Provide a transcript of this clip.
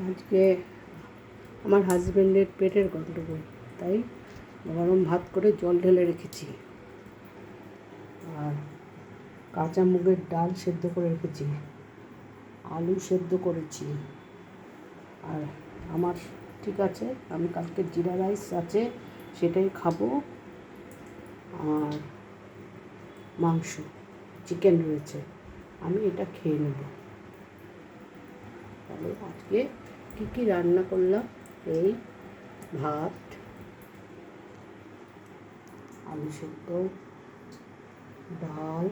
আজকে আমার হাজব্যান্ডের পেটের গন্ডগোল, তাই গরম ভাত করে জল ঢেলে রেখেছি, আর কাঁচা মুগের ডাল সেদ্ধ করে রেখেছি, আলু সেদ্ধ করেছি। আর আমার ঠিক আছে, আমি কালকে জিরা রাইস আছে সেটাই খাবো। আর মাংস চিকেন রয়েছে, আমি এটা খেয়ে নেব। তাহলে আজকে কী কী রান্না করলাম, এই ভাত, আলু সেদ্ধ, ডাল,